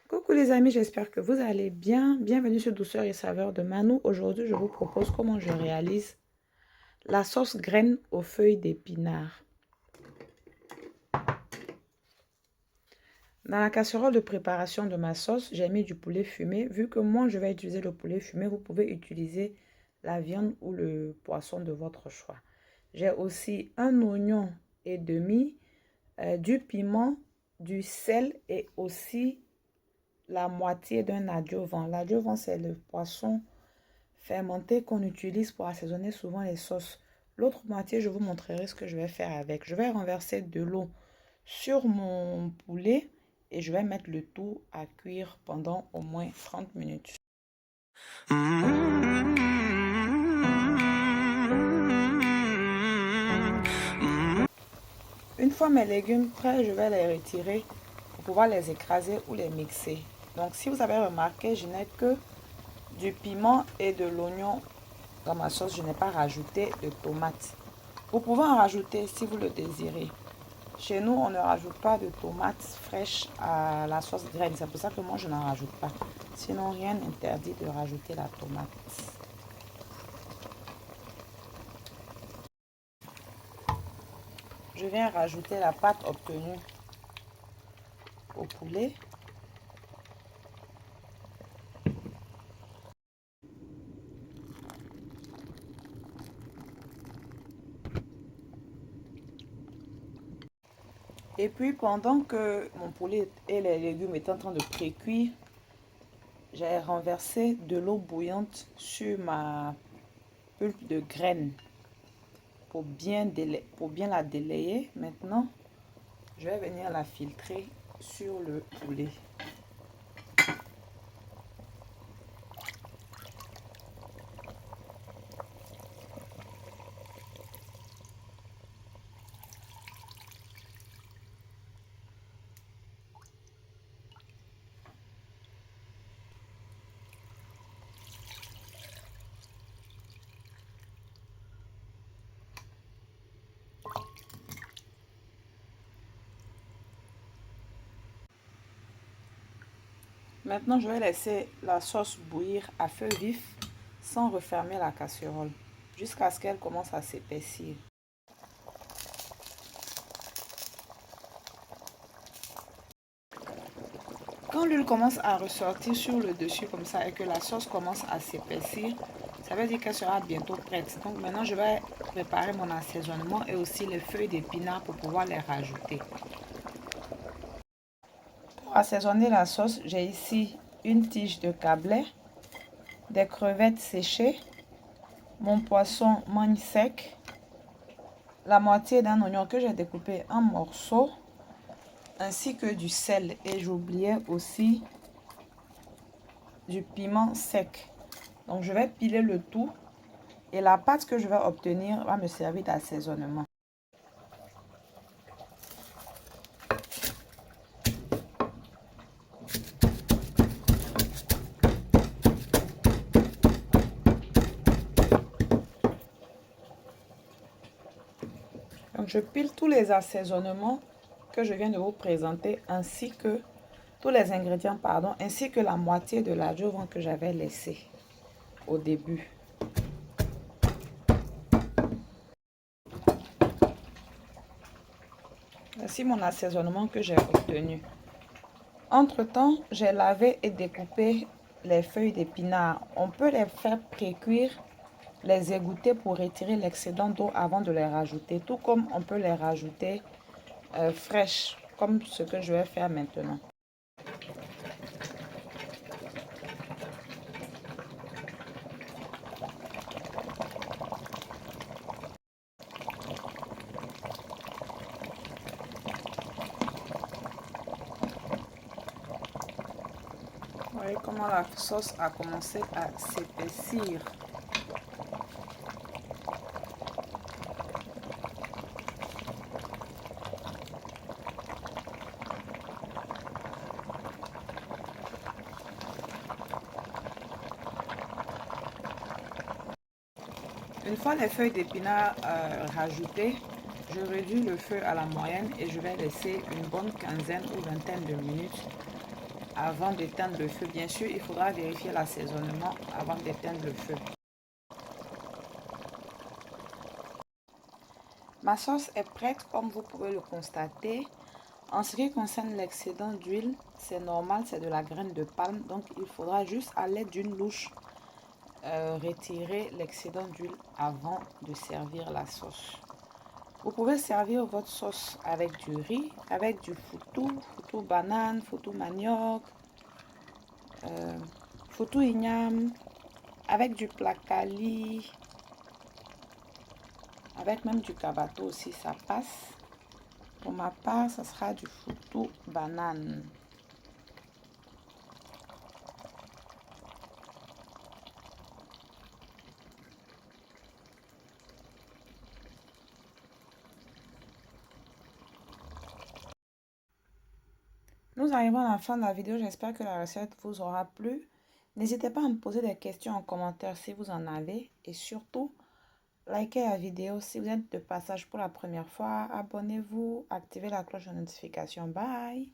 Coucou les amis, j'espère que vous allez bien. Bienvenue sur Douceur et Saveur de Manou. Aujourd'hui, je vous propose comment je réalise la sauce graine aux feuilles d'épinards. Dans la casserole de préparation de ma sauce, j'ai mis du poulet fumé. Vu que moi, je vais utiliser le poulet fumé, vous pouvez utiliser la viande ou le poisson de votre choix. J'ai aussi un oignon et demi, du piment, du sel et aussi la moitié d'un adjuvant. L'adjuvant, c'est le poisson fermenté qu'on utilise pour assaisonner souvent les sauces. L'autre moitié, je vous montrerai ce que je vais faire avec. Je vais renverser de l'eau sur mon poulet et je vais mettre le tout à cuire pendant au moins 30 minutes. Une fois mes légumes prêts, je vais les retirer pour pouvoir les écraser ou les mixer. Donc si vous avez remarqué, je n'ai que du piment et de l'oignon dans ma sauce. Je n'ai pas rajouté de tomates. Vous pouvez en rajouter si vous le désirez. Chez nous, on ne rajoute pas de tomates fraîches à la sauce graine. C'est pour ça que moi, je n'en rajoute pas. Sinon, rien n'interdit de rajouter la tomate. Je viens rajouter la pâte obtenue au poulet. Et puis, pendant que mon poulet et les légumes étaient en train de pré-cuire, j'ai renversé de l'eau bouillante sur ma pulpe de graines pour bien la délayer. Maintenant, je vais venir la filtrer sur le poulet. Maintenant, je vais laisser la sauce bouillir à feu vif sans refermer la casserole jusqu'à ce qu'elle commence à s'épaissir. Quand l'huile commence à ressortir sur le dessus comme ça et que la sauce commence à s'épaissir, ça veut dire qu'elle sera bientôt prête. Donc maintenant, je vais préparer mon assaisonnement et aussi les feuilles d'épinards pour pouvoir les rajouter. Pour assaisonner la sauce, j'ai ici une tige de cabelet, des crevettes séchées, mon poisson mangue sec, la moitié d'un oignon que j'ai découpé en morceaux, ainsi que du sel. Et j'oubliais aussi du piment sec. Donc je vais piler le tout et la pâte que je vais obtenir va me servir d'assaisonnement. Donc je pile tous les assaisonnements que je viens de vous présenter ainsi que tous les ingrédients, pardon, ainsi que la moitié de l'adjuvant que j'avais laissé au début. Voici mon assaisonnement que j'ai obtenu. Entre-temps, j'ai lavé et découpé les feuilles d'épinards. On peut les faire pré-cuire, les égoutter pour retirer l'excédent d'eau avant de les rajouter. Tout comme on peut les rajouter fraîches, comme ce que je vais faire maintenant. Vous voyez comment la sauce a commencé à s'épaissir. Une fois les feuilles d'épinards rajoutées, je réduis le feu à la moyenne et je vais laisser une bonne quinzaine ou vingtaine de minutes avant d'éteindre le feu. Bien sûr, il faudra vérifier l'assaisonnement avant d'éteindre le feu. Ma sauce est prête, comme vous pouvez le constater. En ce qui concerne l'excédent d'huile, c'est normal, c'est de la graine de palme. Donc, il faudra juste à l'aide d'une louche retirer l'excédent d'huile avant de servir la sauce. Vous pouvez servir votre sauce avec du riz, avec du foutou banane, foutou manioc, foutou igname, avec du placali, avec même du kabato aussi, ça passe. Pour ma part, ça sera du foutou banane. Nous arrivons à la fin de la vidéo. J'espère que la recette vous aura plu. N'hésitez pas à me poser des questions en commentaire si vous en avez. Et surtout, likez la vidéo. Si vous êtes de passage pour la première fois, abonnez-vous, activez la cloche de notification. Bye!